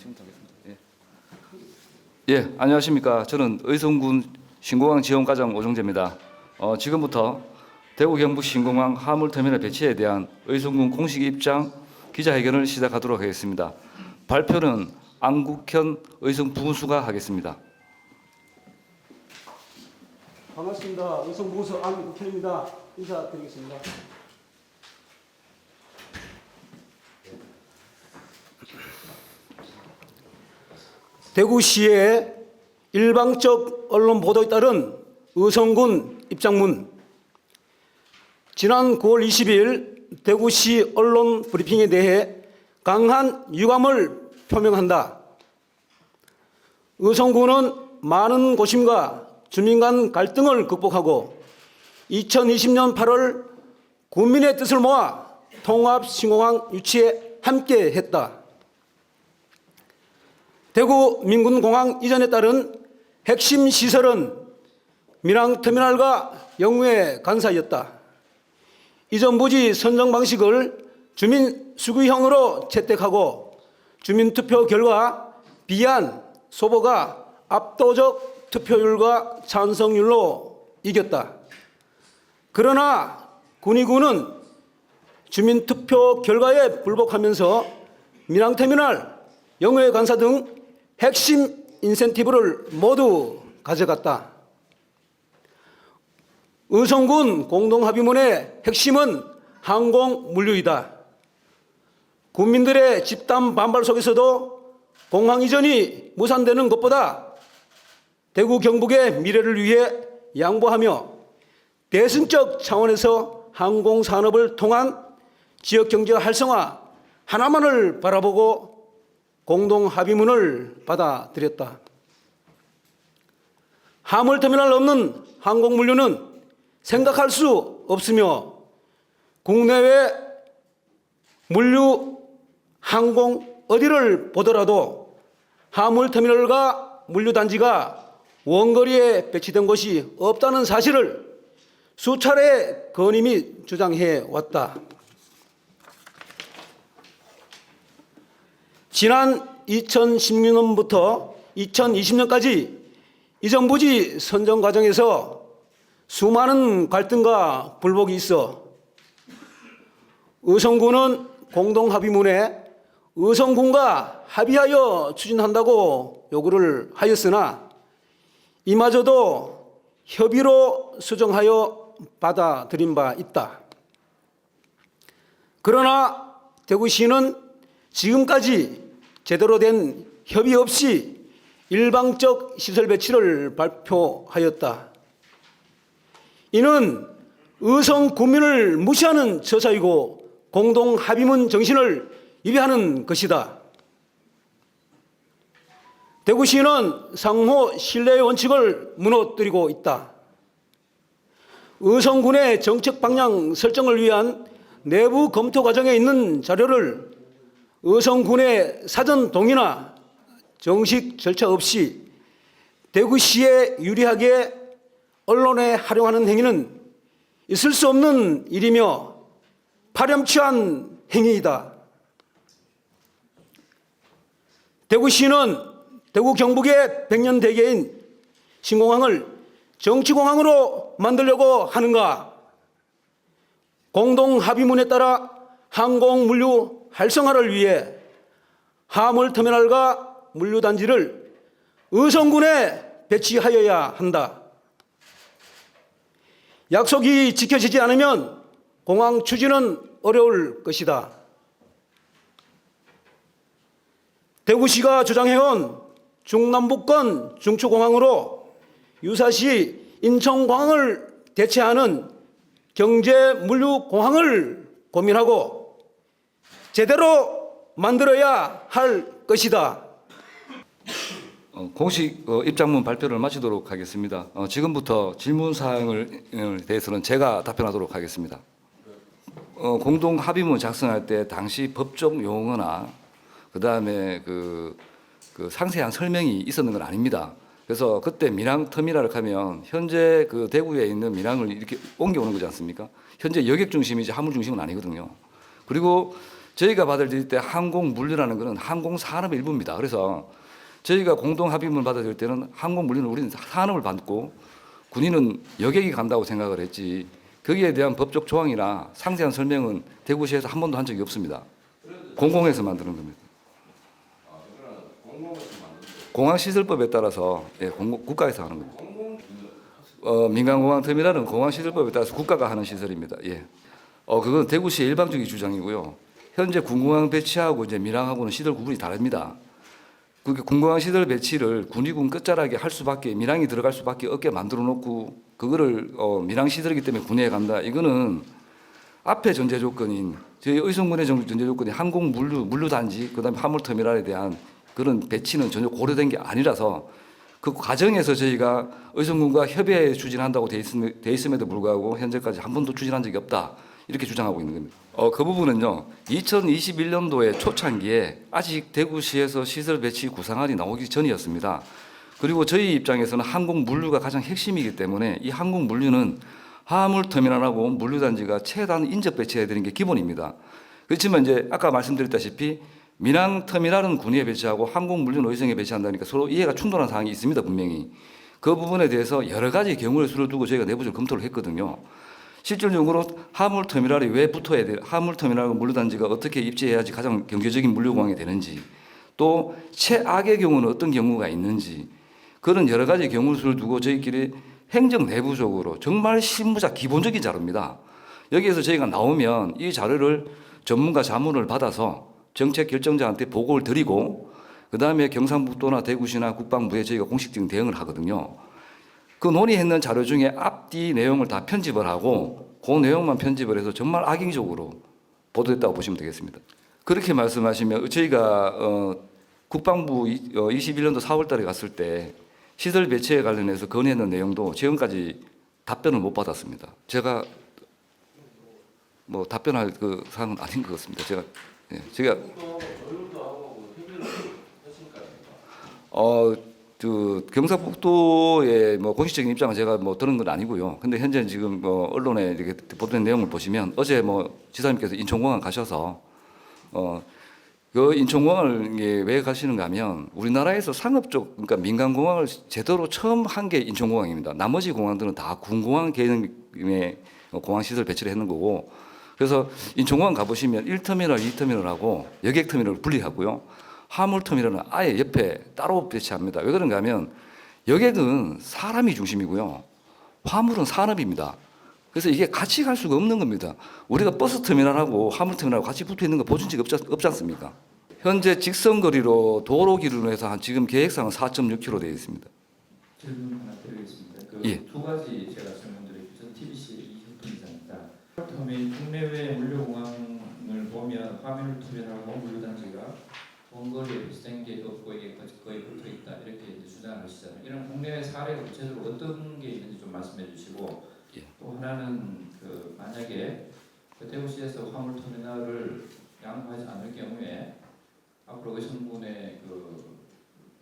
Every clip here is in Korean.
지금부터 하겠습니다. 예, 안녕하십니까. 저는 의성군 신공항 지원과장 오정재입니다. 지금부터 대구 경북 신공항 화물터미널 배치에 대한 의성군 공식 입장 기자회견을 시작하도록 하겠습니다. 발표는 안국현 의성 부군수가 하겠습니다. 반갑습니다. 의성 부군수 안국현입니다. 인사드리겠습니다. 대구시의 일방적 언론 보도에 따른 의성군 입장문. 지난 9월 20일 대구시 언론 브리핑에 대해 강한 유감을 표명한다. 의성군은 많은 고심과 주민 간 갈등을 극복하고 2020년 8월 국민의 뜻을 모아 통합신공항 유치에 함께했다. 대구 민군공항 이전에 따른 핵심 시설은 밀항터미널과 영무의 간사였다. 이전 부지 선정 방식을 주민 수구형으로 채택하고 주민투표 결과 비안, 소보가 압도적 투표율과 찬성률로 이겼다. 그러나 군의군은 주민투표 결과에 불복하면서 밀항터미널, 영무의 간사 등 핵심 인센티브를 모두 가져갔다. 의성군 공동합의문의 핵심은 항공물류이다. 국민들의 집단 반발 속에서도 공항 이전이 무산되는 것보다 대구 경북의 미래를 위해 양보하며 대승적 차원에서 항공산업을 통한 지역경제 활성화 하나만을 바라보고 공동합의문을 받아들였다. 화물터미널 없는 항공물류는 생각할 수 없으며 국내외 물류, 항공 어디를 보더라도 화물터미널과 물류단지가 원거리에 배치된 곳이 없다는 사실을 수차례 건임이 주장해 왔다. 지난 2016년부터 2020년까지 이전 부지 선정 과정에서 수많은 갈등과 불복이 있어 의성군은 공동합의문에 의성군과 합의하여 추진한다고 요구를 하였으나 이마저도 협의로 수정하여 받아들인 바 있다. 그러나 대구시는 지금까지 제대로 된 협의 없이 일방적 시설 배치를 발표하였다. 이는 의성 군민을 무시하는 처사이고 공동합의문 정신을 위배하는 것이다. 대구시는 상호 신뢰의 원칙을 무너뜨리고 있다. 의성군의 정책 방향 설정을 위한 내부 검토 과정에 있는 자료를 의성군의 사전 동의나 정식 절차 없이 대구시에 유리하게 언론에 활용하는 행위는 있을 수 없는 일이며 파렴치한 행위이다. 대구시는 대구 경북의 백년대계인 신공항을 정치공항으로 만들려고 하는가? 공동합의문에 따라 항공물류 활성화를 위해 화물터미널과 물류단지를 의성군에 배치하여야 한다. 약속이 지켜지지 않으면 공항 추진은 어려울 것이다. 대구시가 주장해온 중남부권 중추공항으로 유사시 인천공항을 대체하는 경제물류공항을 고민하고 제대로 만들어야 할 것이다. 공식 입장문 발표를 마치도록 하겠습니다. 지금부터 질문 사항을 대해서는 제가 답변하도록 하겠습니다. 공동 합의문 작성할 때 당시 법적 용어나 그다음에 그 상세한 설명이 있었는 건 아닙니다. 그래서 그때 밀항터미널을 하면 현재 그 대구에 있는 밀항을 이렇게 옮겨오는 거지 않습니까? 현재 여객 중심이지 화물 중심은 아니거든요. 그리고 저희가 받아들일 때 항공물류라는 것은 항공산업의 일부입니다. 그래서 저희가 공동합의문을 받아들일 때는 항공물류는 우리는 산업을 받고 군인은 여객이 간다고 생각을 했지 거기에 대한 법적 조항이나 상세한 설명은 대구시에서 한 번도 한 적이 없습니다. 공공에서 만드는 겁니다. 공항시설법에 따라서 국가에서 하는 겁니다. 민간공항터미널은 공항시설법에 따라서 국가가 하는 시설입니다. 예. 그건 대구시의 일방적인 주장이고요. 현재 군공항 배치하고 이제 민항하고는 시설 구분이 다릅니다. 그 군공항 시설 배치를 군의군 끝자락에 할 수밖에 민항이 들어갈 수밖에 없게 만들어 놓고 그거를 민항 시설이기 때문에 군에 간다. 이거는 앞에 전제 조건인 저희 의성군의 전제 조건이 항공 물류 단지 그다음에 화물터미널에 대한 그런 배치는 전혀 고려된 게 아니라서 그 과정에서 저희가 의성군과 협의해 추진한다고 돼 있음에도 불구하고 현재까지 한 번도 추진한 적이 없다. 이렇게 주장하고 있는 겁니다. 그 부분은요. 2021년도에 초창기에 아직 대구시에서 시설 배치 구상안이 나오기 전이었습니다. 그리고 저희 입장에서는 항공 물류가 가장 핵심이기 때문에 이 항공 물류는 화물터미널하고 물류단지가 최대한 인접 배치해야 되는 게 기본입니다. 그렇지만 이제 아까 말씀드렸다시피 민항터미널은 군위에 배치하고 항공 물류는 의성에 배치한다니까 서로 이해가 충돌한 사항이 있습니다. 분명히. 그 부분에 대해서 여러 가지 경우의 수를 두고 저희가 내부적으로 검토를 했거든요. 실질적으로 화물터미널이 왜 붙어야 돼? 화물터미널과 물류단지가 어떻게 입지해야지 가장 경제적인 물류공항이 되는지, 또 최악의 경우는 어떤 경우가 있는지, 그런 여러 가지 경우의 수를 두고 저희끼리 행정 내부적으로 정말 실무자 기본적인 자료입니다. 여기에서 저희가 나오면 이 자료를 전문가 자문을 받아서 정책 결정자한테 보고를 드리고 그 다음에 경상북도나 대구시나 국방부에 저희가 공식적인 대응을 하거든요. 그 논의했는 자료 중에 앞뒤 내용을 다 편집을 하고 그 내용만 편집을 해서 정말 악의적으로 보도했다고 보시면 되겠습니다. 그렇게 말씀하시면 저희가 국방부 21년도 4월 달에 갔을 때 시설 배치에 관련해서 건의했는 내용도 지금까지 답변을 못 받았습니다. 제가 뭐 답변할 그 사항은 아닌 것 같습니다. 제가 그 경상북도의 뭐 공식적인 입장은 제가 뭐 들은 건 아니고요. 근데 현재 지금 뭐 언론에 이렇게 보도된 내용을 보시면 어제 뭐 지사님께서 인천공항 가셔서 그 인천공항을 왜 가시는가 하면 우리나라에서 상업적 그러니까 민간공항을 제대로 처음 한 게 인천공항입니다. 나머지 공항들은 다 군공항 개념의 공항시설 배치를 했는 거고 그래서 인천공항 가보시면 1터미널, 2터미널하고 여객터미널을 분리하고요. 화물터미널은 아예 옆에 따로 배치합니다. 왜 그런가 하면 여객은 사람이 중심이고요. 화물은 산업입니다. 그래서 이게 같이 갈 수가 없는 겁니다. 우리가 버스터미널하고 화물터미널하고 같이 붙어 있는 거 보신 적이 없지 않습니까? 현재 직선거리로 도로 기준으로 해서 한 지금 계획상은 4.6km 되어 있습니다. 질문 하나 드리겠습니다. 예. 두 가지 제가 설명드릴게요. 저는 TBC 이hilton 기자입니다. 국내외 물류공항을 보면 화물터미널하고 물류단지가 원거리에 비슷한 게 없고 이게 거의 붙어 있다 이렇게 이제 주장하시잖아요. 이런 국내외 사례가 구체적으로 어떤 게 있는지 좀 말씀해 주시고 예. 또 하나는 그 만약에 그 대구시에서 화물터미널을 양보하지 않을 경우에 앞으로 의성군의 그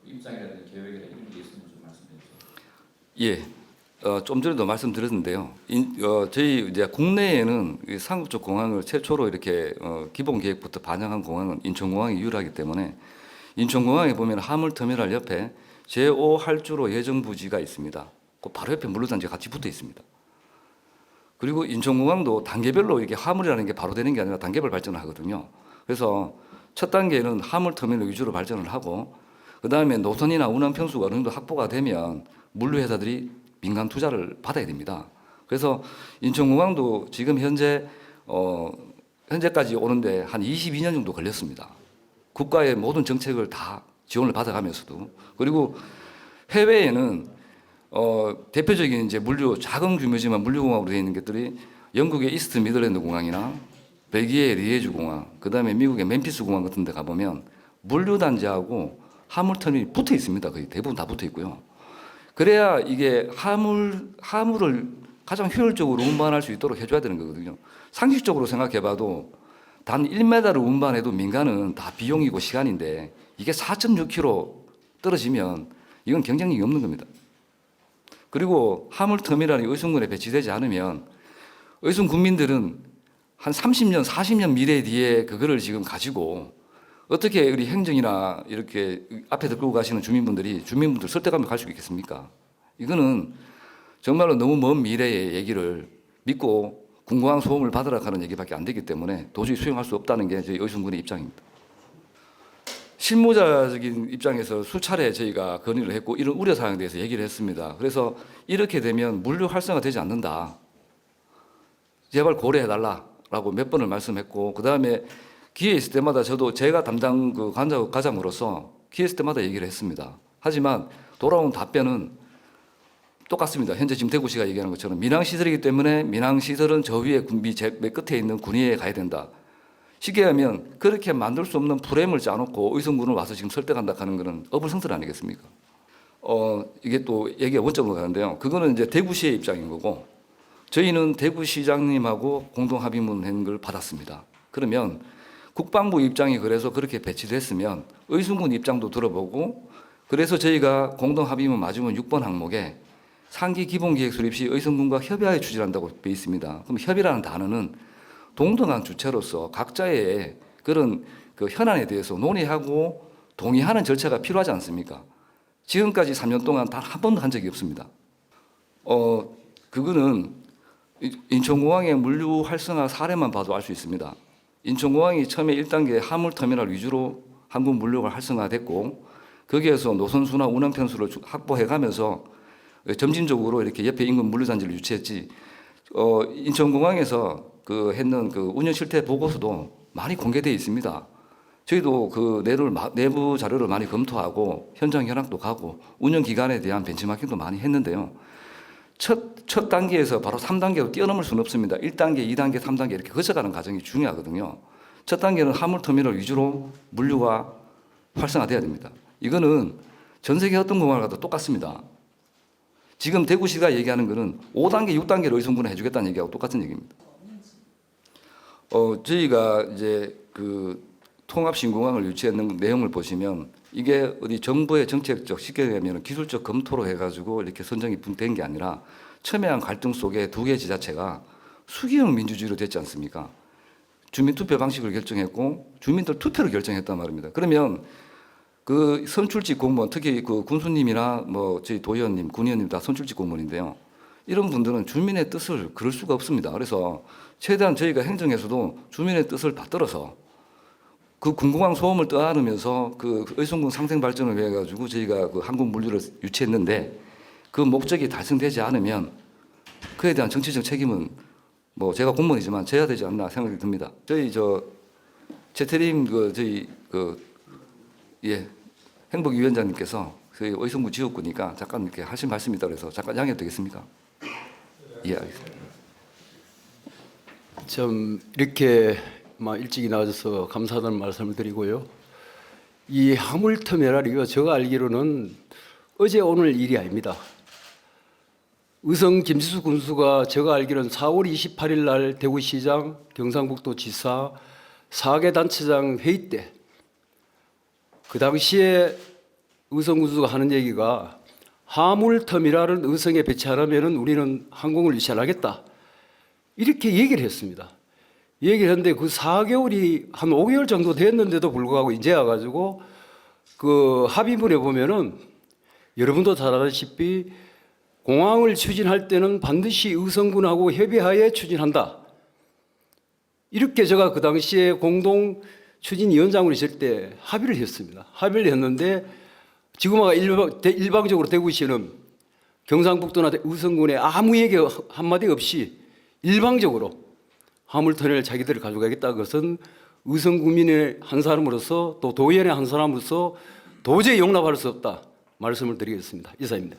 입장이라든지 계획이나 이런 게 있으면 좀 말씀해 주세요. 예. 좀 전에도 말씀드렸는데요. 저희 이제 국내에는 상업적 공항을 최초로 이렇게 기본 계획부터 반영한 공항은 인천공항이 유일하기 때문에 인천공항에 보면 화물터미널 옆에 제5 활주로 예정 부지가 있습니다. 그 바로 옆에 물류단지가 같이 붙어 있습니다. 그리고 인천공항도 단계별로 이게 화물이라는 게 바로 되는 게 아니라 단계별 발전을 하거든요. 그래서 첫 단계는 화물터미널 위주로 발전을 하고 그 다음에 노선이나 운항 편수가 어느 정도 확보가 되면 물류회사들이 민간 투자를 받아야 됩니다. 그래서 인천공항도 지금 현재까지 오는데 한 22년 정도 걸렸습니다. 국가의 모든 정책을 다 지원을 받아가면서도 그리고 해외에는 대표적인 이제 작은 규모지만 물류공항으로 되어 있는 것들이 영국의 이스트 미들랜드 공항이나 벨기에의 리에주 공항, 그 다음에 미국의 멤피스 공항 같은 데 가보면 물류단지하고 화물터미널이 붙어 있습니다. 거의 대부분 다 붙어 있고요. 그래야 이게 화물을 가장 효율적으로 운반할 수 있도록 해줘야 되는 거거든요. 상식적으로 생각해봐도 단 1m를 운반해도 민간은 다 비용이고 시간인데 이게 4.6km 떨어지면 이건 경쟁력이 없는 겁니다. 그리고 화물터미널이 의성군에 배치되지 않으면 의성 국민들은 한 30년, 40년 미래 뒤에 그거를 지금 가지고 어떻게 우리 행정이나 이렇게 앞에 끌고 가시는 주민분들 설득하면 갈 수 있겠습니까? 이거는 정말로 너무 먼 미래의 얘기를 믿고 궁금한 소음을 받으라 하는 얘기밖에 안 되기 때문에 도저히 수용할 수 없다는 게 저희 의성군의 입장입니다. 실무자적인 입장에서 수차례 저희가 건의를 했고 이런 우려사항에 대해서 얘기를 했습니다. 그래서 이렇게 되면 물류 활성화되지 않는다. 제발 고려해달라라고 몇 번을 말씀했고 그 다음에 기회 있을 때마다 저도 제가 담당 그 과장으로서 기회 있을 때마다 얘기를 했습니다. 하지만 돌아온 답변은 똑같습니다. 현재 지금 대구시가 얘기하는 것처럼 민항시설이기 때문에 민항시설은 저 위에 맨 끝에 있는 군위에 가야 된다. 쉽게 하면 그렇게 만들 수 없는 프레임을 짜놓고 의성군을 와서 지금 설득한다 하는 것은 어불성설 아니겠습니까? 이게 또 얘기가 원점으로 가는데요. 그거는 이제 대구시의 입장인 거고 저희는 대구시장님하고 공동 합의문 한 걸 받았습니다. 그러면 국방부 입장이 그래서 그렇게 배치를 했으면 의성군 입장도 들어보고 그래서 저희가 공동 합의문 맞으면 6번 항목에 상기 기본계획 수립 시 의성군과 협의하여 추진한다고 돼 있습니다. 그럼 협의라는 단어는 동등한 주체로서 각자의 그런 그 현안에 대해서 논의하고 동의하는 절차가 필요하지 않습니까? 지금까지 3년 동안 단 한 번도 한 적이 없습니다. 그거는 인천공항의 물류 활성화 사례만 봐도 알 수 있습니다. 인천공항이 처음에 1단계 화물터미널 위주로 항공 물류가 활성화됐고 거기에서 노선수나 운항 편수를 확보해가면서 점진적으로 이렇게 옆에 인근 물류단지를 유치했지. 인천공항에서 그 했는 그 운영 실태 보고서도 많이 공개되어 있습니다. 저희도 그 내부 자료를 많이 검토하고 현장 현황도 가고 운영 기간에 대한 벤치마킹도 많이 했는데요. 첫 단계에서 바로 3단계로 뛰어넘을 수는 없습니다. 1단계, 2단계, 3단계 이렇게 거쳐가는 과정이 중요하거든요. 첫 단계는 화물터미널 위주로 물류가 활성화돼야 됩니다. 이거는 전 세계 어떤 공항을 가도 똑같습니다. 지금 대구시가 얘기하는 거는 5단계, 6단계로 의성군을 해주겠다는 얘기하고 똑같은 얘기입니다. 저희가 이제 그 통합신공항을 유치하는 내용을 보시면 이게 어디 정부의 정책적 쉽게 얘기하면 기술적 검토로 해가지고 이렇게 선정이 된 게 아니라 첨예한 갈등 속에 두 개 지자체가 수기형 민주주의로 됐지 않습니까? 주민투표 방식을 결정했고 주민들 투표를 결정했단 말입니다. 그러면 그 선출직 공무원 특히 그 군수님이나 뭐 저희 도의원님, 군의원님 다 선출직 공무원인데요. 이런 분들은 주민의 뜻을 그럴 수가 없습니다. 그래서 최대한 저희가 행정에서도 주민의 뜻을 받들어서 그 군공항 소음을 떠안으면서 그 의성군 상생 발전을 위해 가지고 저희가 그 항공 물류를 유치했는데 그 목적이 달성되지 않으면 그에 대한 정치적 책임은 뭐 제가 공무원이지만 져야 되지 않나 생각이 듭니다. 저희 최태림 저희 행복위원장님께서 저희 의성군 지역구니까 잠깐 이렇게 하신 말씀이 있다고 해서 잠깐 양해도 되겠습니까? 예, 알겠습니다. 좀 이렇게 일찍이 나와줘서 감사하다는 말씀을 드리고요. 이 화물터미널 이거 제가 알기로는 어제 오늘 일이 아닙니다. 의성 김지수 군수가 제가 알기로는 4월 28일 날 대구시장, 경상북도지사, 4개 단체장 회의 때 그 당시에 의성 군수가 하는 얘기가 화물터미널은 의성에 배치하려면 우리는 항공을 유치 안 하겠다. 이렇게 얘기를 했습니다. 얘기를 했는데 그 4개월이 한 5개월 정도 됐는데도 불구하고 이제 와가지고 그 합의문에 보면은 여러분도 잘 아다시피 공항을 추진할 때는 반드시 의성군하고 협의하에 추진한다. 이렇게 제가 그 당시에 공동 추진위원장으로 있을 때 합의를 했습니다. 합의를 했는데 지금 일방적으로 대구시는 경상북도나 의성군에 아무 얘기 한마디 없이 일방적으로 화물터미널 자기들이 가져가겠다. 그것은 의성구민의 한 사람으로서 또 도의원의 한 사람으로서 도저히 용납할 수 없다. 말씀을 드리겠습니다. 이사입니다.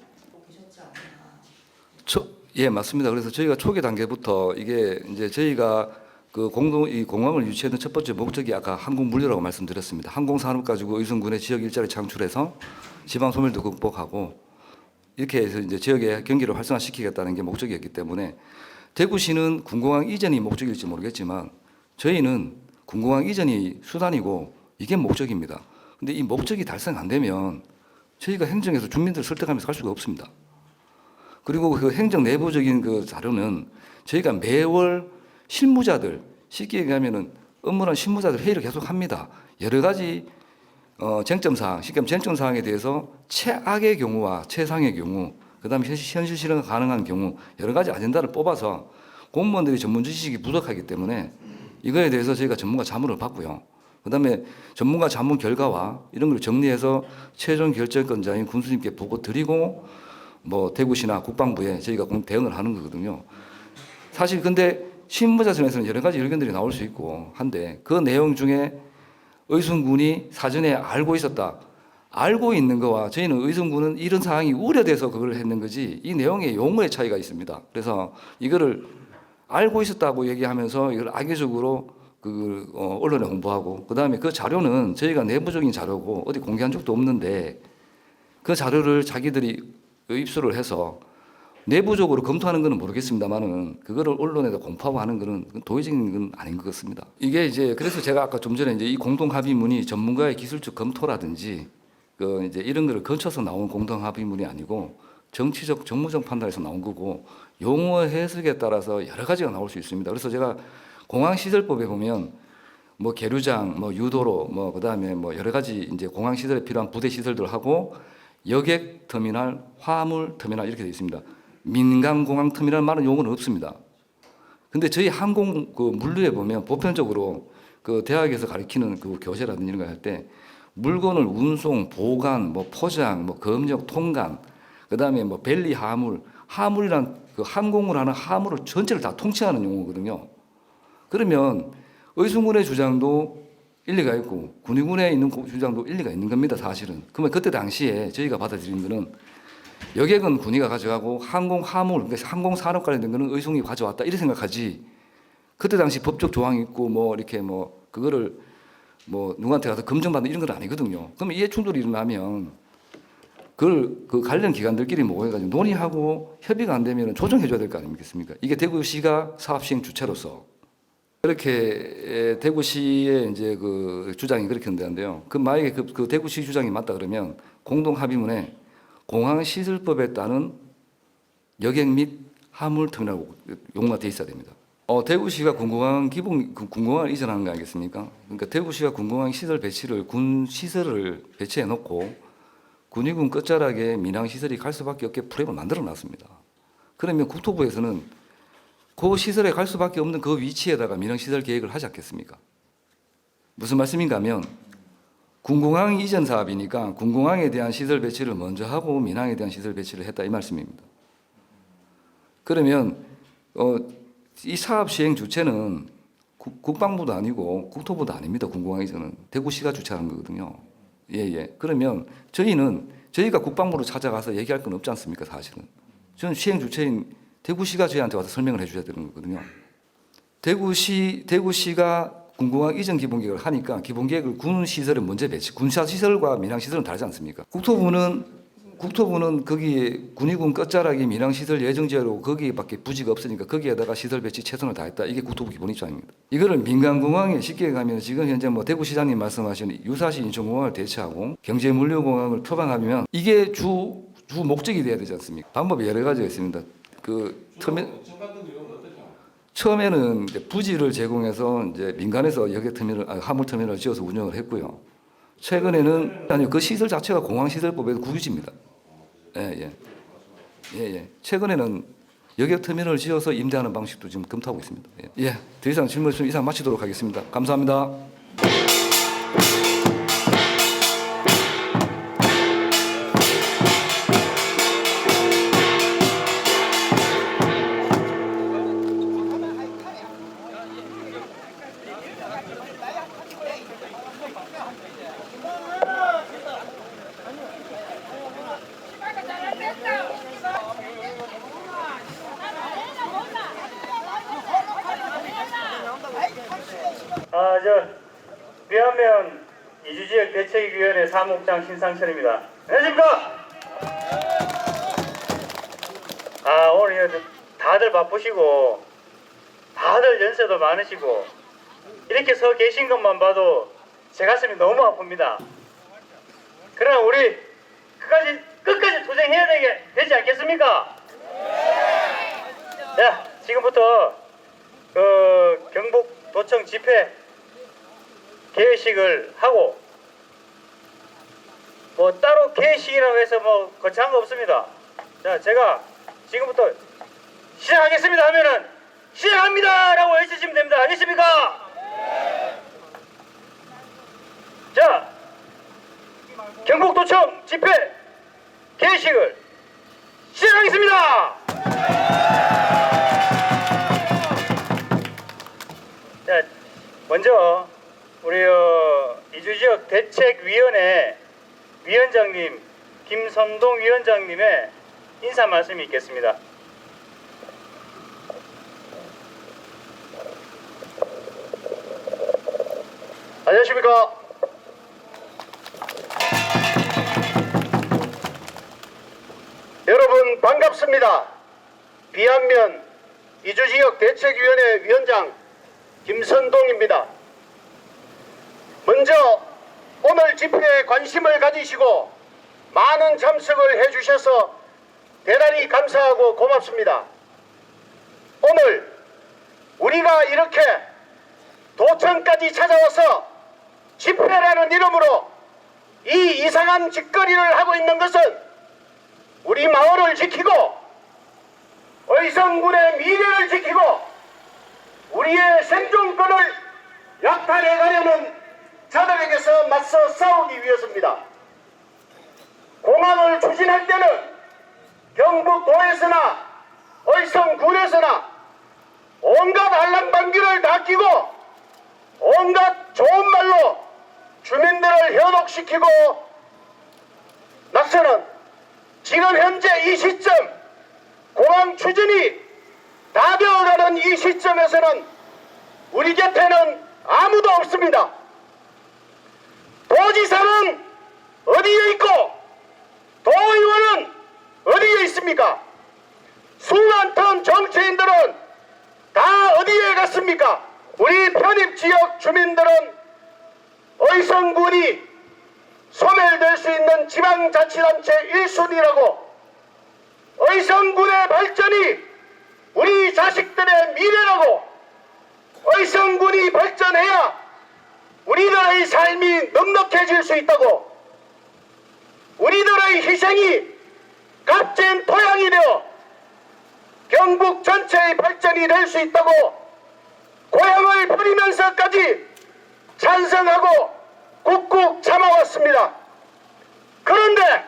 예, 맞습니다. 그래서 저희가 초기 단계부터 이게 이제 저희가 그 이 공항을 유치하는 첫 번째 목적이 아까 항공 물류라고 말씀드렸습니다. 항공 산업 가지고 의성군의 지역 일자리 창출해서 지방 소멸도 극복하고 이렇게 해서 이제 지역의 경기를 활성화시키겠다는 게 목적이었기 때문에 대구시는 군공항 이전이 목적일지 모르겠지만 저희는 군공항 이전이 수단이고 이게 목적입니다. 근데 이 목적이 달성 안 되면 저희가 행정에서 주민들을 설득하면서 갈 수가 없습니다. 그리고 그 행정 내부적인 그 자료는 저희가 매월 실무자들, 쉽게 얘기하면은 업무는 실무자들 회의를 계속 합니다. 여러 가지 쟁점 사항, 쉽게 하면 쟁점 사항에 대해서 최악의 경우와 최상의 경우, 그다음에 현실 실현 가능한 경우 여러 가지 아젠다를 뽑아서 공무원들이 전문 지식이 부족하기 때문에 이거에 대해서 저희가 전문가 자문을 받고요. 그다음에 전문가 자문 결과와 이런 걸 정리해서 최종 결정권자인 군수님께 보고 드리고 뭐 대구시나 국방부에 저희가 대응을 하는 거거든요. 사실 근데 실무자선에서는 여러 가지 의견들이 나올 수 있고 한데 그 내용 중에 의순군이 사전에 알고 있었다. 알고 있는 거와 저희는 의순군은 이런 사항이 우려돼서 그걸 했는 거지 이 내용의 용어의 차이가 있습니다. 그래서 이거를 알고 있었다고 얘기하면서 이걸 악의적으로 언론에 홍보하고 그다음에 그 자료는 저희가 내부적인 자료고 어디 공개한 적도 없는데 그 자료를 자기들이 입수를 해서 내부적으로 검토하는 것은 모르겠습니다만은 그거를 언론에다 공포하고 하는 것은 도의적인 건 아닌 것 같습니다. 이게 이제 그래서 제가 아까 좀 전에 이제 이 공동 합의문이 전문가의 기술적 검토라든지 이제 이런 거를 거쳐서 나온 공동 합의문이 아니고 정치적 정무적 판단에서 나온 거고 용어 해석에 따라서 여러 가지가 나올 수 있습니다. 그래서 제가 공항시설법에 보면 뭐 계류장, 뭐 유도로, 뭐 그다음에 뭐 여러 가지 이제 공항시설에 필요한 부대 시설들하고 여객 터미널, 화물 터미널 이렇게 되어 있습니다. 민간 공항 터미널 말은 용어는 없습니다. 근데 저희 항공 물류에 보면 보편적으로 대학에서 가르치는 교재라든지 이런 거 할 때 물건을 운송, 보관, 뭐 포장, 뭐 검역, 통관, 그다음에 뭐 벨리 하물이란 항공을 하는 하물을 전체를 다 통칭하는 용어거든요. 그러면 의순군의 주장도 일리가 있고 군의군에 있는 주장도 일리가 있는 겁니다, 사실은. 그러면 그때 당시에 저희가 받아들인 거는 여객은 군의가 가져가고 항공화물, 그러니까 항공산업 관련된 거는 의순이 가져왔다 이렇게 생각하지. 그때 당시 법적 조항이 있고 뭐 이렇게 뭐 그거를 뭐 누구한테 가서 검증받는 이런 건 아니거든요. 그러면 이해 충돌이 일어나면 그걸 관련 기관들끼리 모여가지고 논의하고 협의가 안 되면 조정해줘야 될 거 아니겠습니까? 이게 대구시가 사업 시행 주체로서 그렇게 대구시의 이제 주장이 그렇게 된다는데요. 만약에 그 대구시 주장이 맞다 그러면 공동 합의문에 공항시설법에 따른 여객 및 화물터미널 용어가 돼 있어야 됩니다. 대구시가 군공항을 이전하는 거 아니겠습니까? 그러니까 대구시가 군공항 시설 배치를 군 시설을 배치해 놓고 군의군 끝자락에 민항 시설이 갈 수밖에 없게 프레임을 만들어 놨습니다. 그러면 국토부에서는 그 시설에 갈 수밖에 없는 그 위치에다가 민항 시설 계획을 하지 않겠습니까? 무슨 말씀인가 하면 군공항 이전 사업이니까 군공항에 대한 시설 배치를 먼저 하고 민항에 대한 시설 배치를 했다 이 말씀입니다. 그러면 이 사업 시행 주체는 국방부도 아니고 국토부도 아닙니다. 군공항 이전은 대구시가 주최하는 거거든요. 예. 그러면 저희가 국방부로 찾아가서 얘기할 건 없지 않습니까? 사실은 저는 시행 주체인 대구시가 저희한테 와서 설명을 해줘야 되는 거거든요. 대구시가 군공항 이전 기본계획을 하니까 기본계획을 군 시설에 먼저 배치, 군사 시설과 민항 시설은 다르지 않습니까? 국토부는 거기에 군의군 끝자락이 민항 시설 예정지역으로 거기밖에 부지가 없으니까 거기에다가 시설 배치 최선을 다했다. 이게 국토부 기본 입장입니다. 이거를 민간공항에 쉽게 가면 지금 현재 뭐 대구시장님 말씀하신 유사시 인천공항을 대체하고 경제물류공항을 표방하면 이게 주 목적이 돼야 되지 않습니까? 방법이 여러 가지가 있습니다. 처음에는 이제 부지를 제공해서 이제 민간에서 화물 터미널을 지어서 운영을 했고요. 최근에는 그 시설 자체가 공항시설법의 국유지입니다. 예. 최근에는 여객 터미널을 지어서 임대하는 방식도 지금 검토하고 있습니다. 예. 더 이상 질문 없으면 이상 마치도록 하겠습니다. 감사합니다. 위안면 이주지역 대책위원회 사무국장 신상철입니다. 안녕하십니까? 오늘 다들 바쁘시고 다들 연세도 많으시고 이렇게 서 계신 것만 봐도 제 가슴이 너무 아픕니다. 그러나 우리 끝까지 투쟁해야 되지 않겠습니까? 자, 지금부터 경북 도청 집회 개회식을 하고 뭐 따로 개회식이라고 해서 뭐 거창한 거 없습니다. 자, 제가 지금부터 시작하겠습니다 하면은 시작합니다 라고 외치시면 됩니다. 알겠습니까? 자, 경북도청 집회 개회식을 시작하겠습니다. 자, 먼저 우리 이주지역 대책위원회 위원장님 김선동 위원장님의 인사 말씀이 있겠습니다. 안녕하십니까. 여러분 반갑습니다. 비안면 이주지역 대책위원회 위원장 김선동입니다. 먼저 오늘 집회에 관심을 가지시고 많은 참석을 해주셔서 대단히 감사하고 고맙습니다. 오늘 우리가 이렇게 도청까지 찾아와서 집회라는 이름으로 이 이상한 짓거리를 하고 있는 것은 우리 마을을 지키고 의성군의 미래를 지키고 우리의 생존권을 약탈해가려는 자들에게서 맞서 싸우기 위해서입니다. 공항을 추진할 때는 경북도에서나 의성군에서나 온갖 알랑방귀를 다 끼고 온갖 좋은 말로 주민들을 현혹시키고 나서는 지금 현재 이 시점 공항 추진이 다 되어가는 이 시점에서는 우리 곁에는 아무도 없습니다. 도지사는 어디에 있고 도의원은 어디에 있습니까? 수많던 정치인들은 다 어디에 갔습니까? 우리 편입지역 주민들은 의성군이 소멸될 수 있는 지방자치단체 1순위라고 의성군의 발전이 우리 자식들의 미래라고 의성군이 발전해야 우리들의 삶이 넉넉해질 수 있다고 우리들의 희생이 값진 토양이 되어 경북 전체의 발전이 될 수 있다고 고향을 버리면서까지 찬성하고 꾹꾹 참아왔습니다. 그런데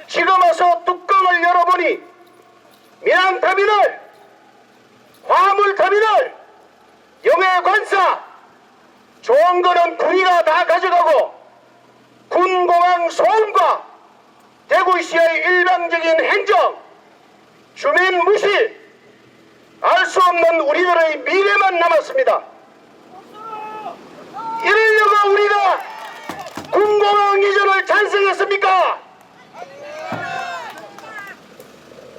지금 와서 뚜껑을 열어보니 민항터미널, 화물터미널, 영해관사 좋은 거는 군이가 다 가져가고 군공항 소음과 대구시의 일방적인 행정, 주민 무시, 알 수 없는 우리들의 미래만 남았습니다. 이러려고 우리가 군공항 이전을 찬성했습니까?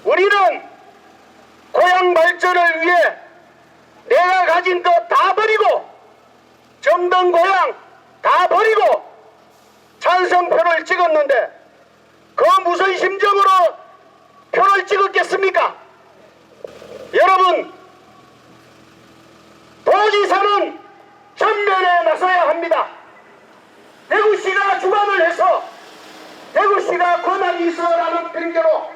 우리는 고향 발전을 위해 내가 가진 것 다 버리고 정든 고향 다 버리고 찬성표를 찍었는데 그 무슨 심정으로 표를 찍었겠습니까? 여러분, 도지사는 전면에 나서야 합니다. 대구시가 주관을 해서 대구시가 권한이 있어라는 핑계로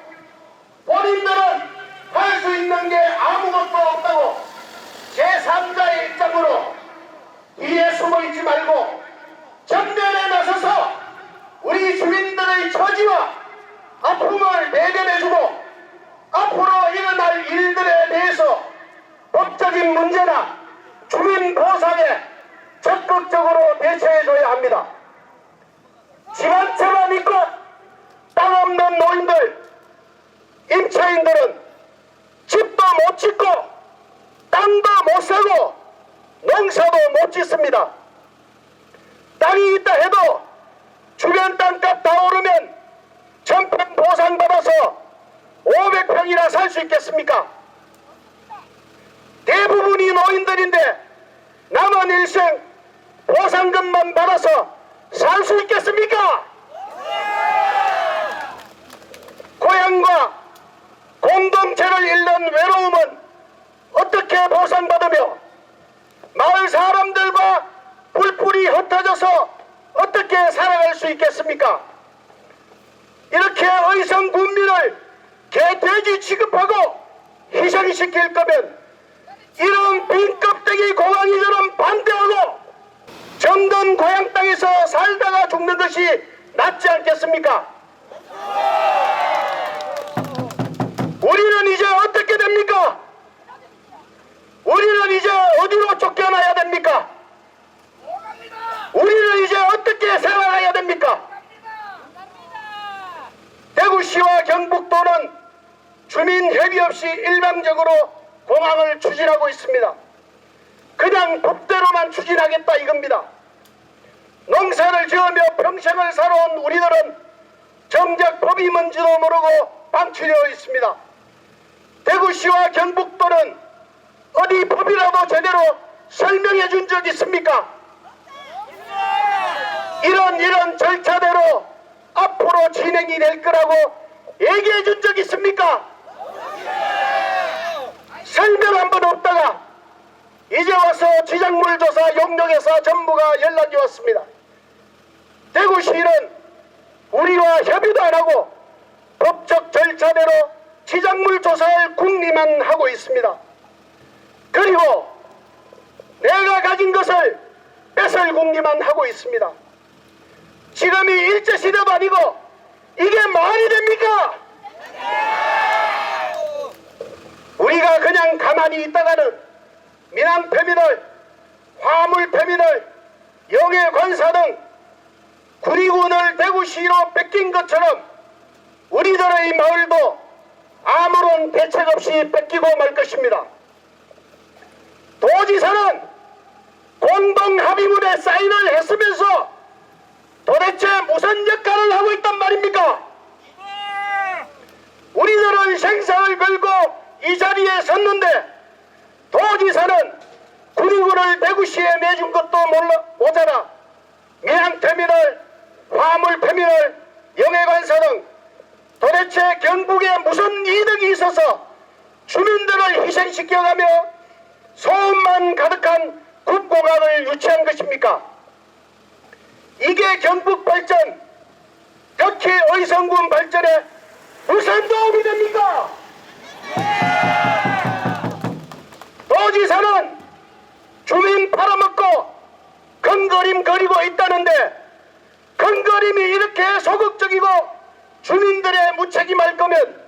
본인들은 할 수 있는 게 아무것도 없다고 제3자의 입장으로 뒤에 숨어있지 말고 전면에 나서서 우리 주민들의 처지와 아픔을 대변해주고 앞으로 일어날 일들에 대해서 법적인 문제나 주민 보상에 적극적으로 대처해줘야 합니다. 집 한 채만 있고 땅 없는 노인들, 임차인들은 집도 못 짓고 땅도 못 사고 농사도 못 짓습니다. 땅이 있다 해도 주변 땅값 다 오르면 전평 보상받아서 500평이나 살 수 있겠습니까? 대부분이 노인들인데 남은 일생 보상금만 받아서 살 수 있겠습니까? 고향과 공동체를 잃는 외로움은 어떻게 보상받으며 수 있겠습니까? 이렇게 의성 군민을 개돼지 취급하고 희생시킬 거면 이런 빈껍데기 공항이처럼 반대하고 정든 고향 땅에서 살다가 죽는 것이 낫지 않겠습니까? 우리는 이제 어떻게 됩니까? 우리는 이제 어디로 쫓겨나야 됩니까? 우리는 이제 어떻게 생활해야 됩니까? 대구시와 경북도는 주민 협의 없이 일방적으로 공항을 추진하고 있습니다. 그냥 법대로만 추진하겠다 이겁니다. 농사를 지으며 평생을 살아온 우리들은 정작 법이 뭔지도 모르고 방치되어 있습니다. 대구시와 경북도는 어디 법이라도 제대로 설명해 준 적 있습니까? 이런 절차대로 앞으로 진행이 될 거라고 얘기해 준 적 있습니까? 설명 한 번 없다가 이제 와서 지작물 조사 용역회사 전부가 연락이 왔습니다. 대구시는 우리와 협의도 안 하고 법적 절차대로 지작물 조사를 궁리만 하고 있습니다. 그리고 내가 가진 것을 뺏을 궁리만 하고 있습니다. 지금이 일제시대도 아니고 이게 말이 됩니까? 우리가 그냥 가만히 있다가는 민항터미널, 화물터미널, 영해관사 등 구리군을 대구시로 뺏긴 것처럼 우리들의 마을도 아무런 대책 없이 뺏기고 말 것입니다. 도지사는 공동합의문에 사인을 했으면서 도대체 무슨 역할을 하고 있단 말입니까? 우리들은 생사를 걸고 이 자리에 섰는데 도지사는 구리군을 대구시에 내준 것도 모자라 민항터미널, 화물터미널, 영해관사 등 도대체 경북에 무슨 이득이 있어서 주민들을 희생시켜가며 소음만 가득한 굿공항을 유치한 것입니까? 이게 경북 발전, 특히 의성군 발전에 무슨 도움이 됩니까? 도지사는 주민 팔아먹고 큰그림 그리고 있다는데 큰그림이 이렇게 소극적이고 주민들의 무책임할 거면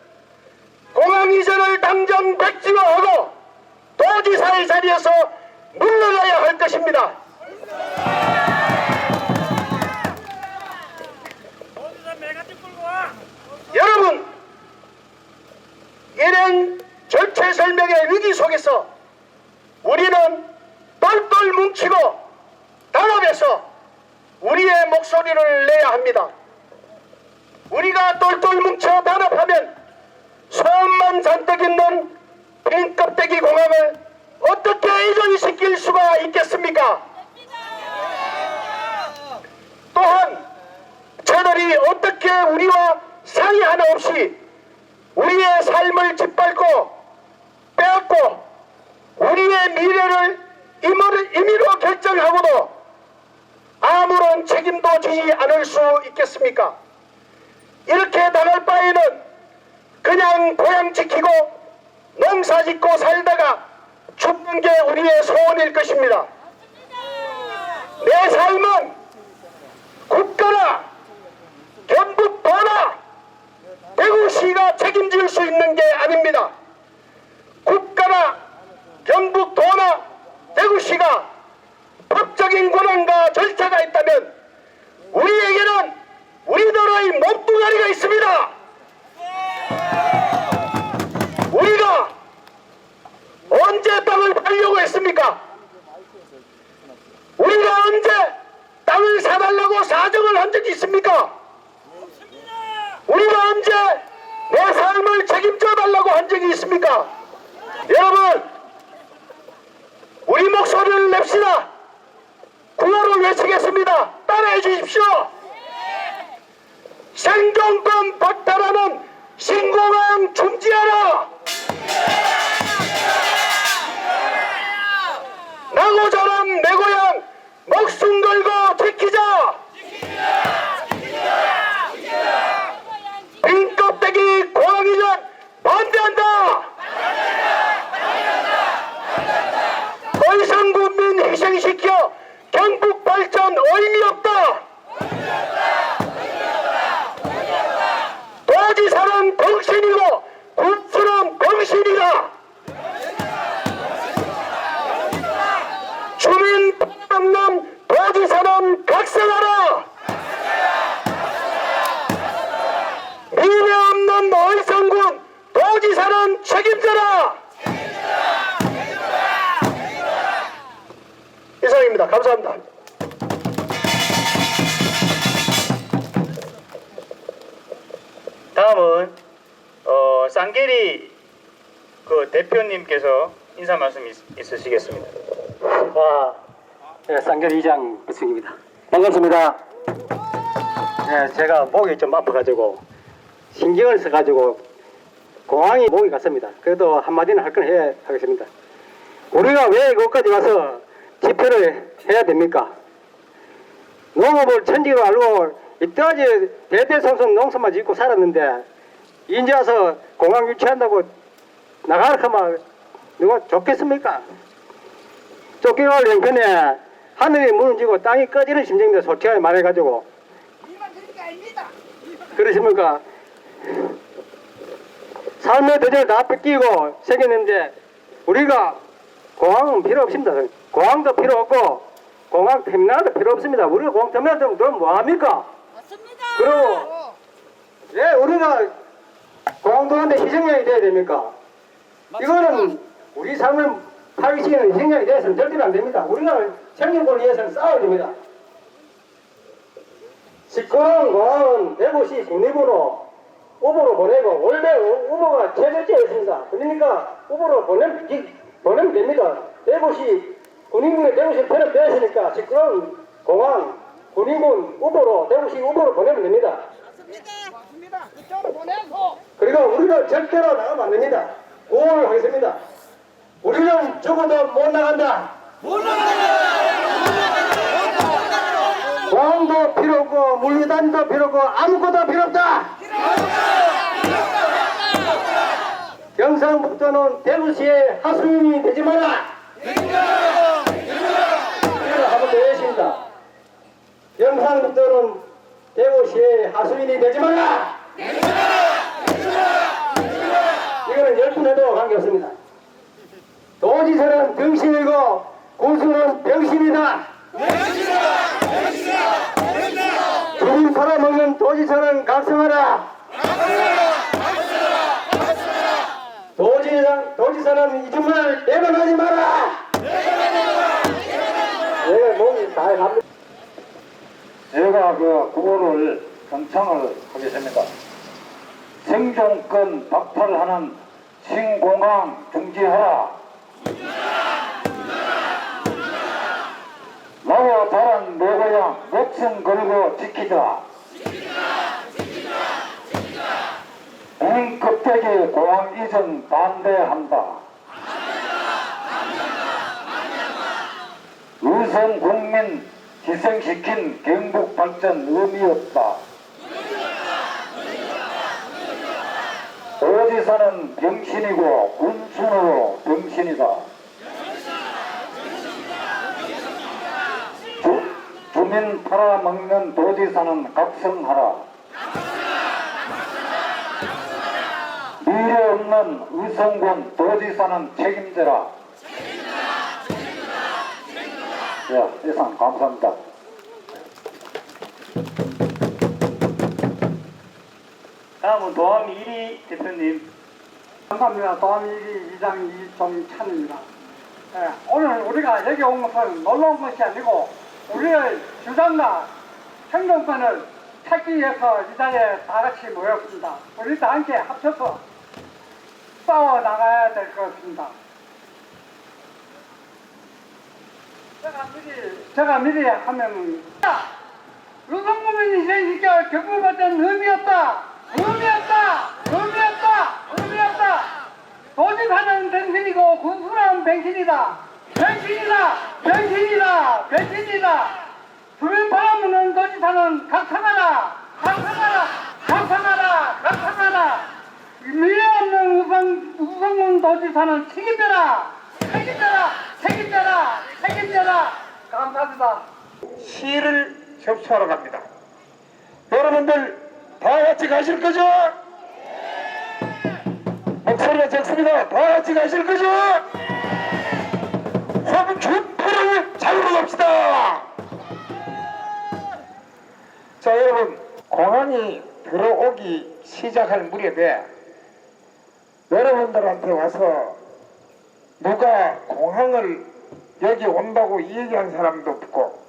공항 이전을 당장 백지화하고 도지사의 자리에서 물러나야 할 것입니다. 여러분, 이런 절체 설명의 위기 속에서 우리는 똘똘 뭉치고 단합해서 우리의 목소리를 내야 합니다. 우리가 똘똘 뭉쳐 단합하면 소음만 잔뜩 있는 빈껍데기 공항을 어떻게 이전시킬 수가 있겠습니까? 또한 저들이 어떻게 우리와 상의 하나 없이 우리의 삶을 짓밟고 빼앗고 우리의 미래를 임의로 결정하고도 아무런 책임도 지지 않을 수 있겠습니까? 이렇게 당할 바에는 그냥 고향 지키고 농사 짓고 살다가 죽는 게 우리의 소원일 것입니다. 내 삶은 국가나 경북도나 대구시가 책임질 수 있는 게 아닙니다. 국가나 경북도나 대구시가 법적인 권한과 절차가 있다면 우리에게는 우리들의 몸뚱아리가 있습니다. 우리가 언제 땅을 팔려고 했습니까? 우리가 언제 땅을 사달라고 사정을 한 적이 있습니까? 우리가 언제 내 삶을 책임져 달라고 한 적이 있습니까? 여러분, 우리 목소리를 냅시다. 구호를 외치겠습니다. 따라해 주십시오. 생존권 박탈하는 신공항 중지하라. 나고 자란 내 고향 목숨 걸고 지키자. 책임져라! 이상입니다. 감사합니다. 다음은 쌍계리 그 대표님께서 인사 말씀 있으시겠습니다. 네, 쌍계리 이장 배승입니다. 반갑습니다. 네, 제가 목이 좀 아파가지고 신경을 써가지고 공황이 목이 갔습니다. 그래도 한마디는 할 건 해야 하겠습니다. 우리가 왜 거기까지 와서 집회를 해야 됩니까? 농업을 천지로 알고 이때까지 대대손손 농사만 짓고 살았는데 이제 와서 공항 유치한다고 나가라 하면 누가 좋겠습니까? 쫓겨갈 형편에 하늘이 무너지고 땅이 꺼지는 심정인데 솔직하게 말해가지고 그러십니까? 삶의 도전을 다 뺏기고 생겼는데 우리가 공항은 필요 없습니다. 공항도 필요 없고 공항 터미널도 필요 없습니다. 우리가 공항 터미널 좀 그럼 뭐합니까? 맞습니다. 그리고 왜 우리가 공항도한테 희생양이 돼야 됩니까? 이거는 우리 삶을 파괴시키는 희생양이 돼서는 절대로 안 됩니다. 우리가 생존권을 위해서는 싸워야 됩니다. 시끄러운 공항은 대구시 국립으로 후보로 보내고 원래 후보가 최저치였습니다. 그러니까 후보로 보내면 됩니다. 대구시 군인군의 대구시 편을 빼앗으니까 시끄러운 공항 군인군 후보로 대구시 후보로 보내면 됩니다. 맞습니다. 그쪽으로 보내서 그리고 우리는 절대로 나가면 안 됩니다. 구호를 하겠습니다. 우리는 죽어도 못 나간다. 공항도 필요 없고 물류단도 필요 없고 아무것도 필요 없다. 경상북도는 대구시의 하수인이 되지 마라. 이걸 한번 더 했습니다. 경상북도는 대구시의 하수인이 되지 마라. 이거는 10분 해도 관계없습니다. 도지사는 병신이고 군수는 병신이다. 죽은 팔아먹는 도지사는 각성하라. 도지사는 이짓말 내려가지 마라. 내가 몸이 다 갑니다. 제가 그 구호를 경청을 하겠습니다. 생존권 박탈하는 신공항 중지하라. 나와 다른 내고향 목숨 걸고 지키자. 공급되기 공항 이전 반대한다. 의성 국민 희생시킨 경북 발전 의미 없다. 도지사는 병신이고 군수는 병신이다. 주민 팔아먹는 도지사는 각성하라. 미래 없는 의성군 도지사는 책임져라. 예, 이상 감사합니다. 다음은 도암 1위 대표님. 감사합니다. 도암 1위 이장 이종찬입니다. 오늘 우리가 여기 온 것은 놀러 온 것이 아니고 우리의 주장과 행동권을 찾기 위해서 이 자리에 다 같이 모였습니다. 우리 다 함께 합쳐서 싸워 나가야 될 것 같습니다. 제가 미리 하면 의성구민이 희생시켜 경고받은 의미 없다. 도지사는 병신이고 군수는 병신이다. 주민 팔아먹는 도지사는 각성하라. 미래 없는 우성군 도지사는 책임져라. 감사합니다. 시를 접수하러 갑니다. 여러분들 다 같이 가실 거죠? 목소리가 적습니다. 다 같이 가실 거죠? 홍준표를 잡으러 갑시다. 자, 여러분, 공항이 들어오기 시작할 무렵에 여러분들한테 와서 누가 공항을 여기 온다고 얘기한 사람도 없고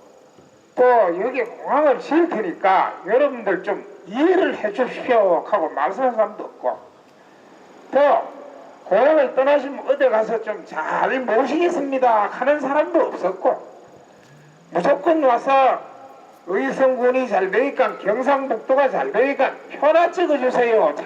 또 여기 공항을 지을 테니까 여러분들 좀 이해를 해 주십시오 하고 말씀한 사람도 없고 또 공항을 떠나시면 어디 가서 좀 잘 모시겠습니다 하는 사람도 없었고 무조건 와서 의성군이 잘 되니까 경상북도가 잘 되니까 표나 찍어주세요.